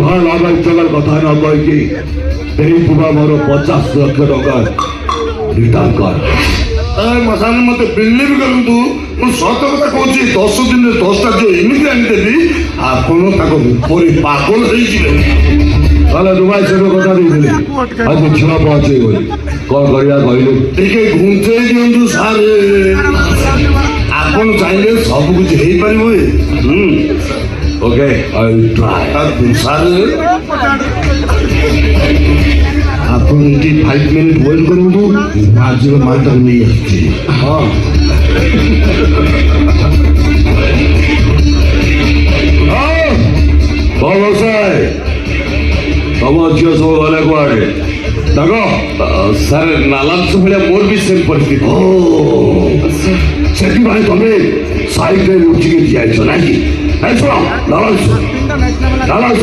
कथा न कहीकि मोर 50 लाख टका रिटर्न कर मसान मत बिलीव करतु सत कथा कहूँ 10 दिन 10टा जो एमती आनीदेवी आपड़ पूरी पागल ताले दुबाई से कथा देती आज छुआ पहुंचे कौन करिया कहले टे घुंचे दिंतु सार आपन चाहिए सब कुछ हो पार ओके आई विल ट्राई सार आप 5 मिनट वेट करूँ आज मालटा नहीं आसुची हाँ तम झील सब गले कड़े देख सर नालांश भाया मोर भी सेम परिस्थिति से तुम्हें साइड में लुचिकी जाइछ ना कि नालांश